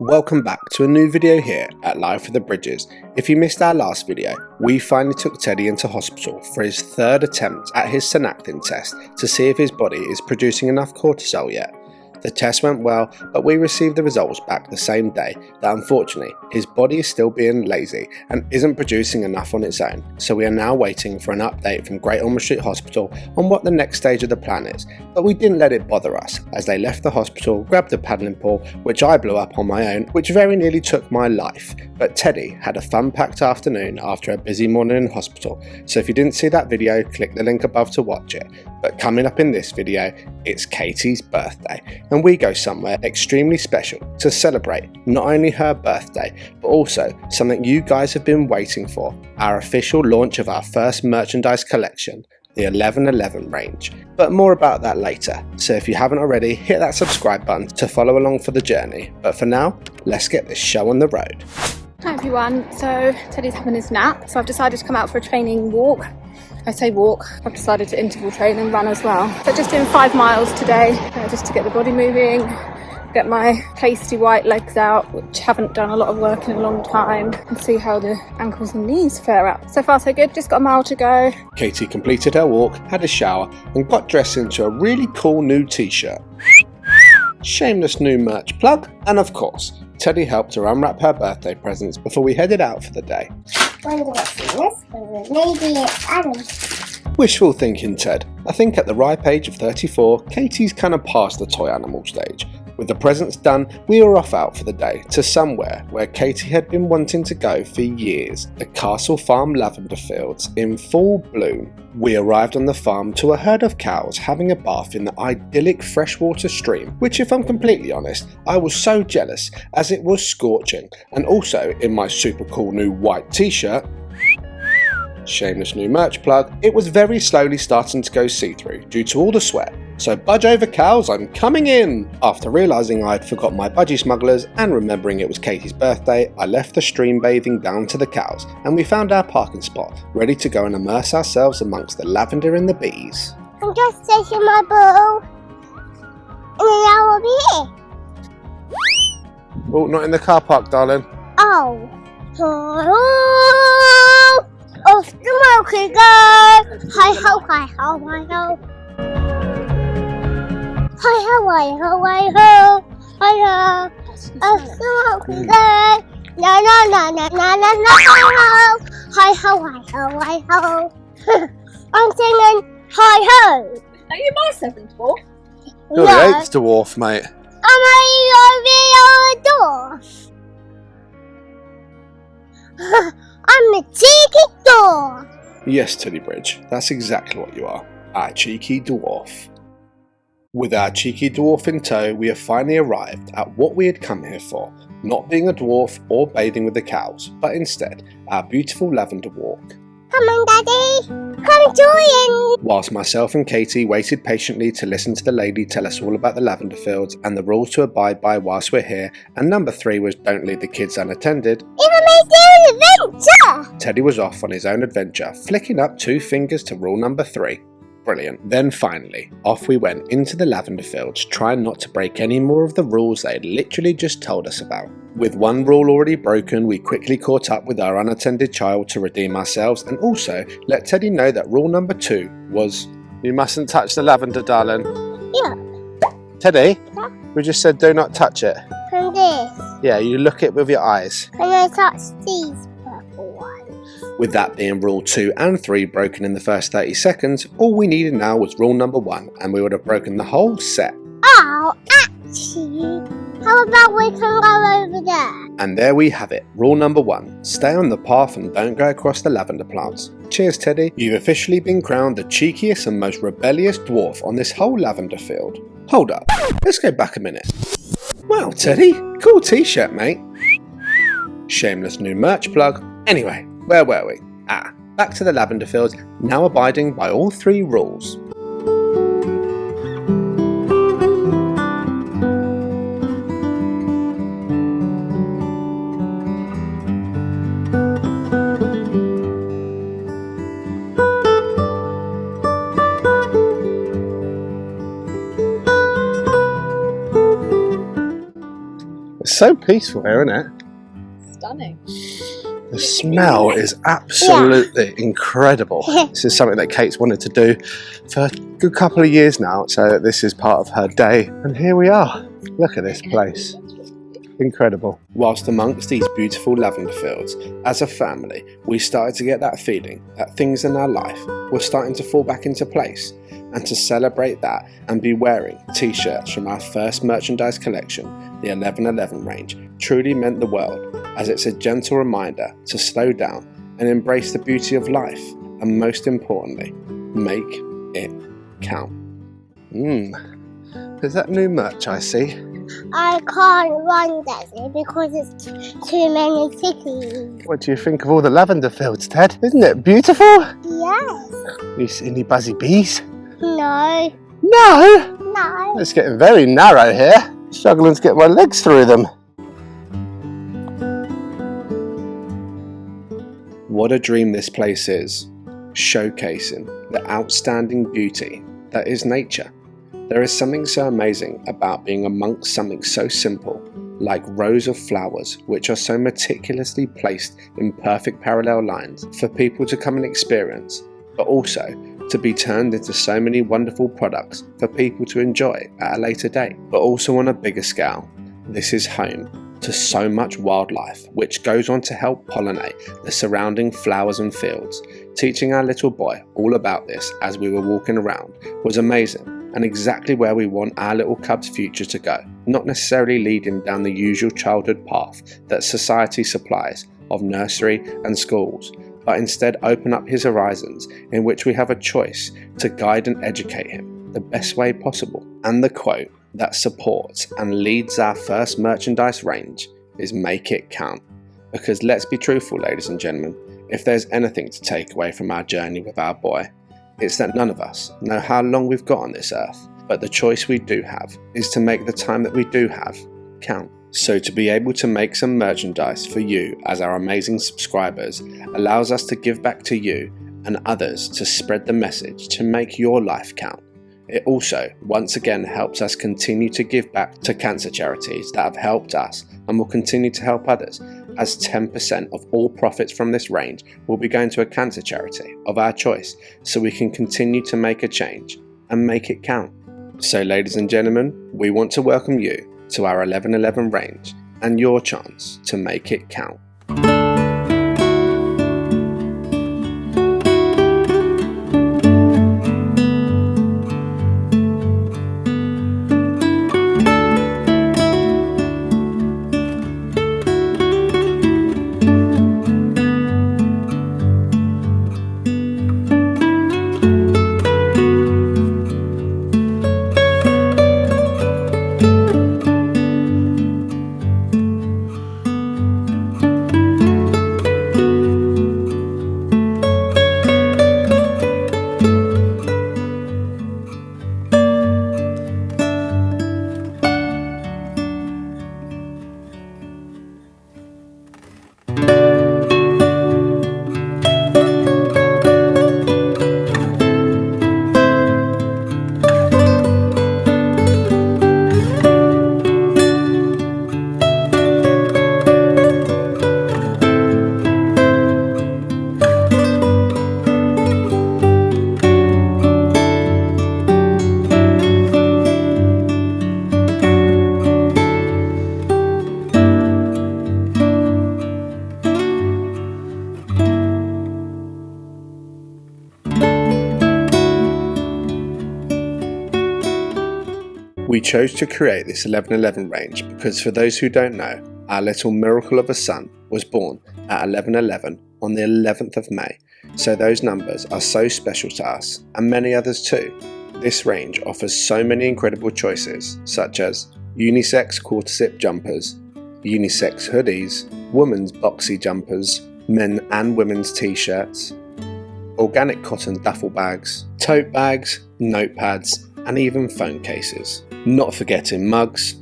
Welcome back to a new video here at Live for the Bridges. If you missed our last video, we finally took Teddy into hospital for his third attempt at his synactin test to see if his body is producing enough cortisol yet. The test went well, but we received the results back the same day that unfortunately his body is still being lazy and isn't producing enough on its own, so we are now waiting for an update from Great Ormond Street Hospital on what the next stage of the plan is. But we didn't let it bother us, as they left the hospital, grabbed a paddling pool, which I blew up on my own, which very nearly took my life. But Teddy had a fun-packed afternoon after a busy morning in hospital, so if you didn't see that video, click the link above to watch it. But coming up in this video, it's Katie's birthday, and we go somewhere extremely special to celebrate not only her birthday, but also something you guys have been waiting for, our official launch of our first merchandise collection, the 1111 range. But more about that later, so if you haven't already, hit that subscribe button to follow along for the journey. But for now, let's get this show on the road. Hi everyone, so Teddy's having his nap, so I've decided to come out for a training walk. I say walk, I've decided to interval train and run as well. So just doing 5 miles today, just to get the body moving, get my pasty white legs out, which haven't done a lot of work in a long time, and see how the ankles and knees fare out. So far so good, just got a mile to go. Katie completed her walk, had a shower, and got dressed into a really cool new t-shirt. Shameless new merch plug, and of course, Teddy helped her unwrap her birthday presents before we headed out for the day. Maybe it's Adam. Wishful thinking, Ted. I think at the ripe age of 34, Katie's kind of past the toy animal stage. With the presents done, we were off out for the day to somewhere where Katie had been wanting to go for years, the Castle Farm Lavender Fields in full bloom. We arrived on the farm to a herd of cows having a bath in the idyllic freshwater stream, which if I'm completely honest, I was so jealous as it was scorching, and also in my super cool new white t-shirt, shameless new merch plug, it was very slowly starting to go see-through due to all the sweat. So budge over cows, I'm coming in! After realising I'd forgot my budgie smugglers and remembering it was Katie's birthday, I left the stream bathing down to the cows and we found our parking spot, ready to go and immerse ourselves amongst the lavender and the bees. I'm just taking my ball, and then I will be here. Oh, not in the car park, darling. Oh. Off the milk we go. Hi ho, hi ho, hi ho. Hi ho, hi ho, hi ho. Hi ho. Off the milk we go. Na na na na na na na hi ho. Hi ho, hi ho, hi ho. I'm singing hi ho. Are you my 7th dwarf? You're the 8th dwarf, mate. Am I your dwarf? I'm a cheeky dwarf. Yes, Teddy Bridge, that's exactly what you are, our cheeky dwarf. With our cheeky dwarf in tow, we have finally arrived at what we had come here for, not being a dwarf or bathing with the cows, but instead, our beautiful lavender walk. Come on, Daddy. Come join. Whilst myself and Katie waited patiently to listen to the lady tell us all about the lavender fields and the rules to abide by whilst we're here, and number 3 was don't leave the kids unattended, Even my own adventure. Teddy was off on his own adventure, flicking up 2 fingers to rule number 3. Brilliant. Then finally, off we went into the lavender fields, trying not to break any more of the rules they had literally just told us about. With one rule already broken, we quickly caught up with our unattended child to redeem ourselves and also let Teddy know that rule number 2 was, you mustn't touch the lavender, darling. Yeah. Teddy, Yeah? we just said do not touch it. From this. Yeah, you look it with your eyes. Can I touch these purple ones? With that being rule 2 and 3 broken in the first 30 seconds, all we needed now was rule number 1 and we would have broken the whole set. Oh, actually, how about we can go over there? And there we have it, rule number 1, stay on the path and don't go across the lavender plants. Cheers Teddy, you've officially been crowned the cheekiest and most rebellious dwarf on this whole lavender field. Hold up, let's go back a minute. Wow Teddy, cool t-shirt mate. Shameless new merch plug. Anyway, where were we? Back to the lavender fields, now abiding by all 3 rules. so peaceful here, isn't it? Stunning. The smell is absolutely incredible. This is something that Kate's wanted to do for a good couple of years now, so this is part of her day. And here we are. Look at this place. Incredible. Whilst amongst these beautiful lavender fields, as a family, we started to get that feeling that things in our life were starting to fall back into place. And to celebrate that and be wearing t-shirts from our first merchandise collection, the 1111 range, truly meant the world, as it's a gentle reminder to slow down and embrace the beauty of life, and most importantly, make it count. Is that new merch I see? I can't run that day because it's too many cities. What do you think of all the lavender fields, Ted? Isn't it beautiful? Yes. You see any buzzy bees? No. No? No. It's getting very narrow here. Struggling to get my legs through them. What a dream this place is, showcasing the outstanding beauty that is nature. There is something so amazing about being amongst something so simple, like rows of flowers which are so meticulously placed in perfect parallel lines for people to come and experience, but also to be turned into so many wonderful products for people to enjoy at a later date. But also on a bigger scale, this is home to so much wildlife which goes on to help pollinate the surrounding flowers and fields. Teaching our little boy all about this as we were walking around was amazing, and exactly where we want our little cub's future to go, not necessarily leading down the usual childhood path that society supplies of nursery and schools, but instead open up his horizons in which we have a choice to guide and educate him the best way possible. And the quote that supports and leads our first merchandise range is "Make it count." Because let's be truthful, ladies and gentlemen, if there's anything to take away from our journey with our boy, it's that none of us know how long we've got on this earth, but the choice we do have is to make the time that we do have count. So to be able to make some merchandise for you as our amazing subscribers allows us to give back to you and others to spread the message to make your life count. It also once again helps us continue to give back to cancer charities that have helped us and will continue to help others, as 10% of all profits from this range will be going to a cancer charity of our choice, so we can continue to make a change and make it count. So ladies and gentlemen, we want to welcome you to our 1111 range and your chance to make it count. We chose to create this 1111 range because, for those who don't know, our little miracle of a son was born at 11:11 on the 11th of May, so those numbers are so special to us and many others too. This range offers so many incredible choices, such as unisex quarter-zip jumpers, unisex hoodies, women's boxy jumpers, men and women's t-shirts, organic cotton duffel bags, tote bags, notepads, and even phone cases. Not forgetting mugs,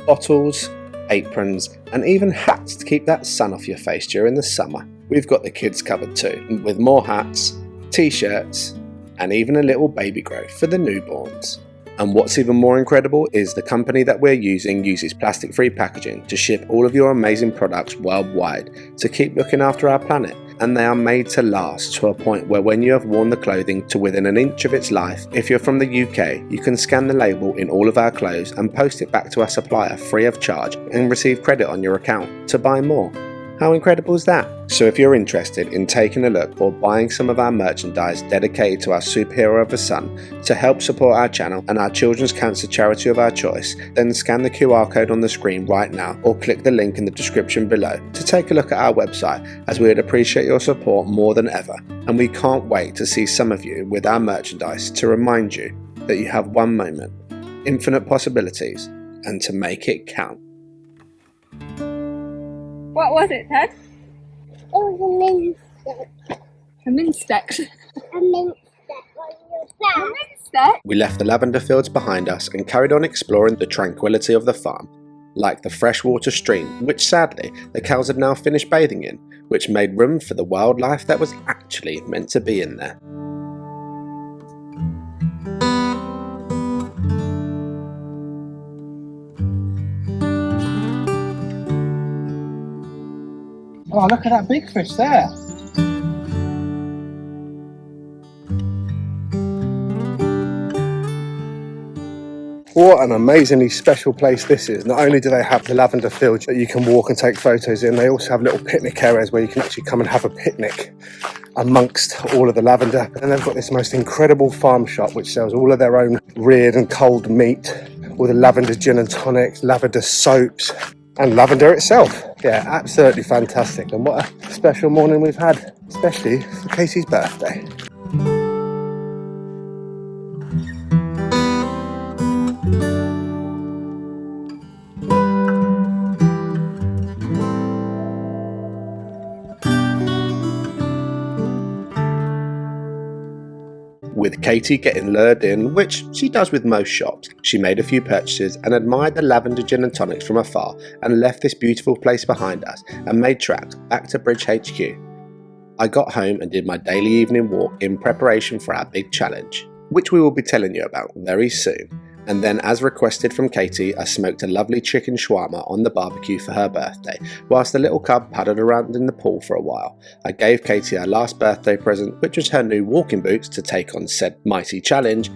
bottles, aprons, and even hats to keep that sun off your face during the summer. We've got the kids covered too, with more hats, t-shirts, and even a little baby grow for the newborns. And what's even more incredible is the company that we're using uses plastic-free packaging to ship all of your amazing products worldwide to keep looking after our planet. And they are made to last to a point where when you have worn the clothing to within an inch of its life, if you're from the UK, you can scan the label in all of our clothes and post it back to our supplier free of charge and receive credit on your account to buy more. How incredible is that? So if you're interested in taking a look or buying some of our merchandise dedicated to our superhero of a sun to help support our channel and our children's cancer charity of our choice, then scan the QR code on the screen right now or click the link in the description below to take a look at our website, as we would appreciate your support more than ever, and we can't wait to see some of you with our merchandise to remind you that you have one moment, infinite possibilities, and to make it count. What was it, Ted? It was a mint stick. A mint stick. A mint stick on your back. A mint stick? We left the lavender fields behind us and carried on exploring the tranquility of the farm, like the freshwater stream, which sadly the cows had now finished bathing in, which made room for the wildlife that was actually meant to be in there. Oh, look at that big fish there. What an amazingly special place this is. Not only do they have the lavender fields that you can walk and take photos in, they also have little picnic areas where you can actually come and have a picnic amongst all of the lavender. And they've got this most incredible farm shop which sells all of their own reared and cold meat, all the lavender gin and tonics, lavender soaps, and lavender itself. Yeah, absolutely fantastic. And what a special morning we've had, especially for Casey's birthday. With Katie getting lured in, which she does with most shops, she made a few purchases and admired the lavender gin and tonics from afar and left this beautiful place behind us and made tracks back to Bridge HQ. I got home and did my daily evening walk in preparation for our big challenge, which we will be telling you about very soon. And then, as requested from Katie, I smoked a lovely chicken shawarma on the barbecue for her birthday, whilst the little cub paddled around in the pool for a while. I gave Katie her last birthday present, which was her new walking boots to take on said mighty challenge.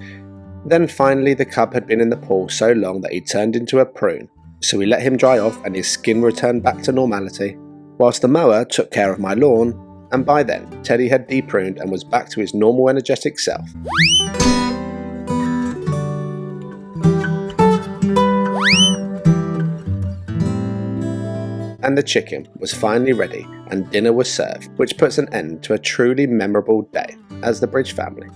Then finally the cub had been in the pool so long that he turned into a prune, so we let him dry off and his skin returned back to normality, whilst the mower took care of my lawn, and by then Teddy had depruned and was back to his normal energetic self. And the chicken was finally ready and dinner was served, which puts an end to a truly memorable day as the Bridge family.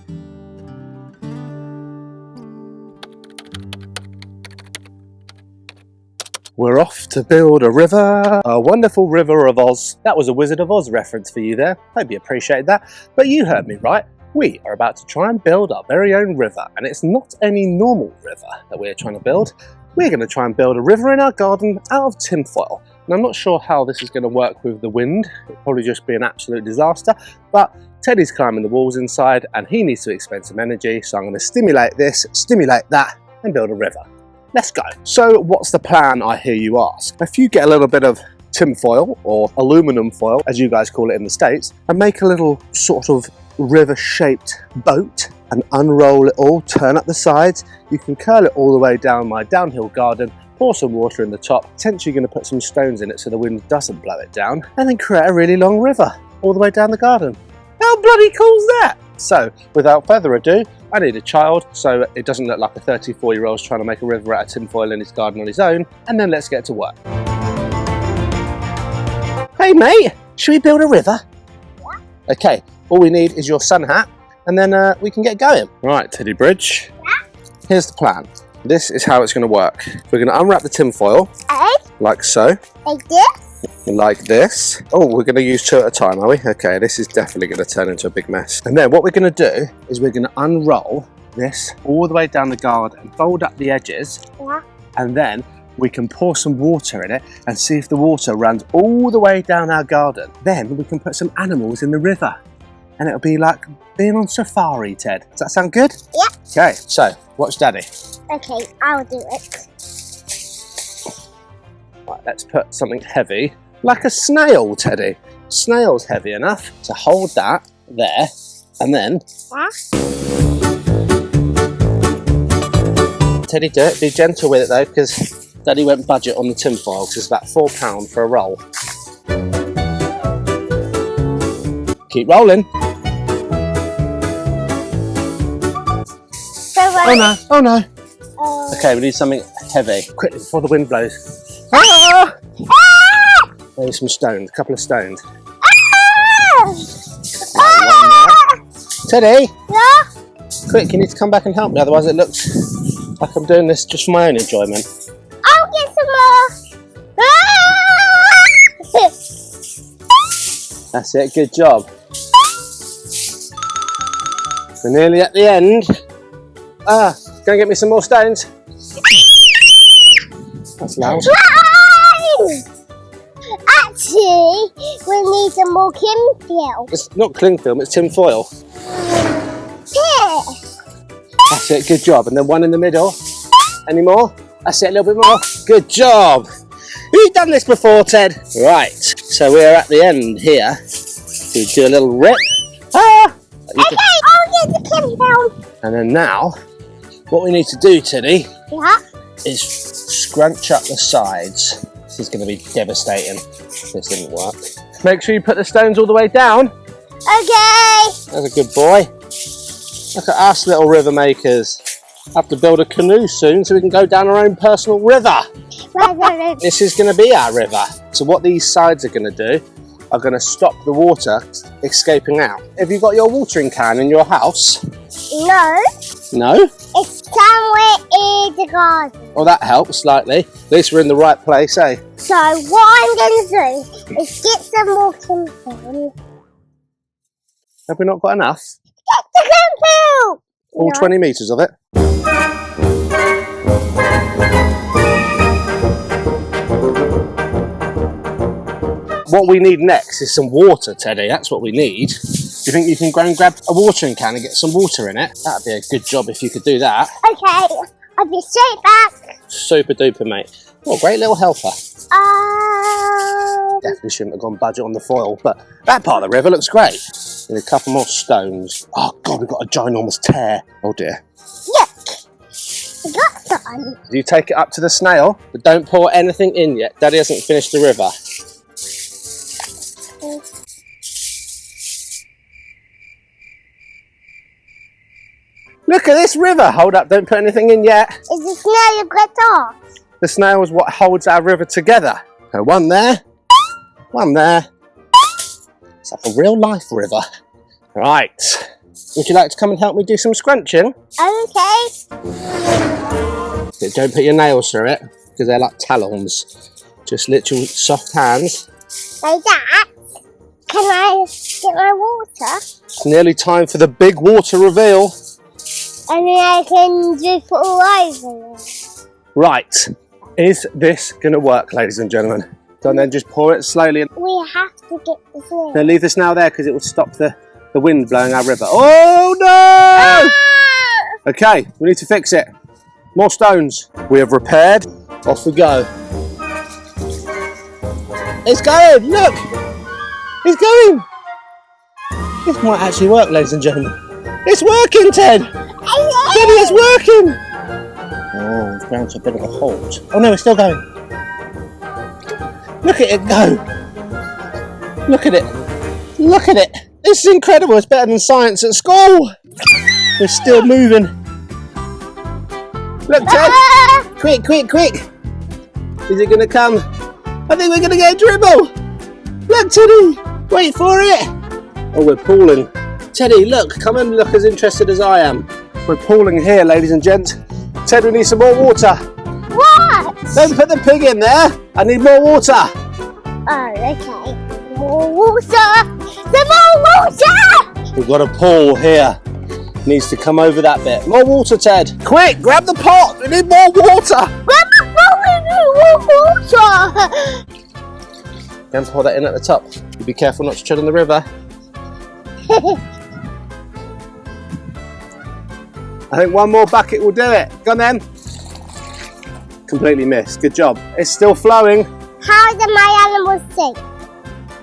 We're off to build a river, a wonderful river of Oz. That was a Wizard of Oz reference for you there. Hope you appreciate that. But you heard me right. We are about to try and build our very own river, and it's not any normal river that we're trying to build. We're going to try and build a river in our garden out of tinfoil. And I'm not sure how this is going to work with the wind. It'll probably just be an absolute disaster. But Teddy's climbing the walls inside and he needs to expend some energy. So I'm going to stimulate this, stimulate that, and build a river. Let's go. So what's the plan, I hear you ask? If you get a little bit of tinfoil, or aluminum foil, as you guys call it in the States, and make a little sort of river-shaped boat and unroll it all, turn up the sides, you can curl it all the way down my downhill garden, pour some water in the top, potentially going to put some stones in it so the wind doesn't blow it down, and then create a really long river all the way down the garden. How bloody cool is that? So, without further ado, I need a child so it doesn't look like a 34-year-old's trying to make a river out of tinfoil in his garden on his own, and then let's get to work. Hey mate, should we build a river? Yeah. Okay, all we need is your sun hat, and then we can get going. Right, Teddy Bridge. Yeah. Here's the plan. This is how it's going to work. We're going to unwrap the tinfoil, like so. Like this? Like this. Oh, we're going to use two at a time, are we? Okay, this is definitely going to turn into a big mess. And then what we're going to do is we're going to unroll this all the way down the garden, fold up the edges, and then we can pour some water in it and see if the water runs all the way down our garden. Then we can put some animals in the river. and it'll be like being on safari, Ted. Does that sound good? Yep. Okay, so watch Daddy. Okay, I'll do it. Right, let's put something heavy, like a snail, Teddy. Snail's heavy enough to hold that there, and then... Yeah. Teddy, do it. Be gentle with it though, because Daddy went budget on the tinfoil, because it's about £4 for a roll. Keep rolling. Oh no, oh no. Okay, we need something heavy. Quickly, before the wind blows. Ah! Maybe some stones, a couple of stones. Teddy! Yeah? Quick, you need to come back and help me, otherwise it looks like I'm doing this just for my own enjoyment. I'll get some more. That's it, good job. We're nearly at the end. Go and get me some more stones. That's loud. Actually, we need some more cling film. It's not cling film, it's tin foil. Here. That's it, good job. And then one in the middle. Any more? That's it, a little bit more. Good job. You've done this before, Ted. Right, so we're at the end here. We do a little rip. Ah! Okay, I'll get the cling film. And then now, what we need to do, Teddy, Yeah. is scrunch up the sides. This is going to be devastating. This didn't work. Make sure you put the stones all the way down. Okay. That's a good boy. Look at us little river makers. Have to build a canoe soon so we can go down our own personal river. This is going to be our river. So what these sides are going to do are going to stop the water escaping out. Have you got your watering can in your house? No. No? It's somewhere in the garden. Well, that helps slightly. At least we're in the right place, eh? So what I'm going to do is get some more cling film. Have we not got enough? Get the cling film! All 20 metres of it? What we need next is some water, Teddy. That's what we need. Do you think you can go and grab a watering can and get some water in it? That'd be a good job if you could do that. Okay, I'll be straight back. Super duper, mate. What a great little helper. Definitely shouldn't have gone budget on the foil, but that part of the river looks great. Need a couple more stones. Oh God, we've got a ginormous tear. Oh dear. Look, I got some. You take it up to the snail, but don't pour anything in yet. Daddy hasn't finished the river. Look at this river. Hold up, don't put anything in yet. Is the snail got off? The snail is what holds our river together. So one there, one there. It's like a real life river. Right. Would you like to come and help me do some scrunching? Okay. Don't put your nails through it, because they're like talons. Just literal soft hands. Like that. Can I get my water? It's nearly time for the big water reveal. And then I can just put all over it. Right. Is this going to work, ladies and gentlemen? So then just pour it slowly. We have to get the snail. Now leave this now there because it will stop the wind blowing our river. Oh no! Ah! Okay, we need to fix it. More stones. We have repaired. Off we go. It's going! Look! It's going! This might actually work, ladies and gentlemen. It's working, Ted! Teddy, it's working! Oh, it's ground to a bit of a halt. Oh no, it's still going. Look at it go! Look at it! Look at it! This is incredible, it's better than science at school! It's still moving. Look, Ted! Quick, quick, quick! Is it gonna come? I think we're gonna get a dribble! Look, Teddy! Wait for it! Oh, we're pooling. Teddy, look, come and look as interested as I am. We're pooling here, ladies and gents. Ted, we need some more water. What? Don't put the pig in there. I need more water. Oh, okay. More water! Some more water! We've got a pool here. Needs to come over that bit. More water, Ted. Quick, grab the pot. We need more water. Grab the pot, we need more water! Don't pour that in at the top. You be careful not to tread on the river. I think one more bucket will do it. Go on then. Completely missed. Good job. It's still flowing. How do my animals sink?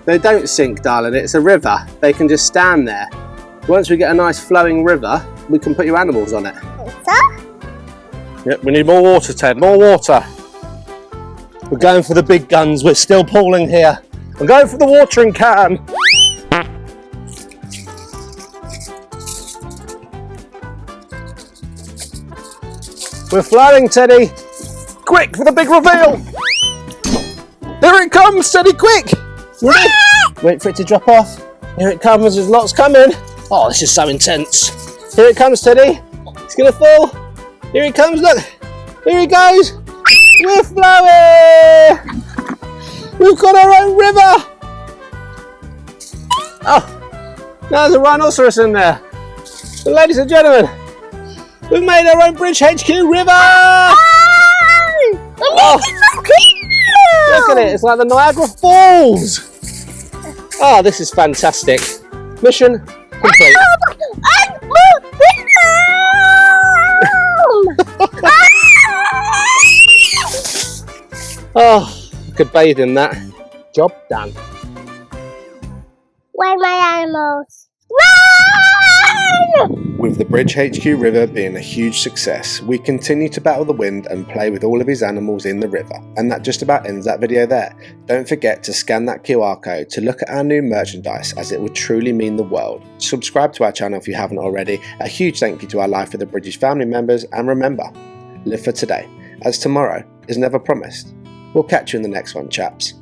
They don't sink, darling. It's a river. They can just stand there. Once we get a nice flowing river, we can put your animals on it. So? Yep, we need more water, Ted. More water. We're going for the big guns. We're still pooling here. I'm going for the watering can. We're flowing, Teddy. Quick for the big reveal. There it comes, Teddy, quick. Ready? Wait for it to drop off. Here it comes, there's lots coming. Oh, this is so intense. Here it comes, Teddy. It's gonna fall. Here it comes, look. Here it goes. We're flowing. We've got our own river. Oh, now there's a rhinoceros in there. But ladies and gentlemen, we've made our own Bridge HQ river! Oh, look at it, it's like the Niagara Falls! Oh, this is fantastic. Mission complete. Oh, I could bathe in that. Job done. Where are my animals? Run! With the Bridge HQ River being a huge success, we continue to battle the wind and play with all of his animals in the river. And that just about ends that video there. Don't forget to scan that QR code to look at our new merchandise, as it would truly mean the world. Subscribe to our channel if you haven't already. A huge thank you to our Life of the Bridges family members, and remember, live for today, as tomorrow is never promised. We'll catch you in the next one, chaps.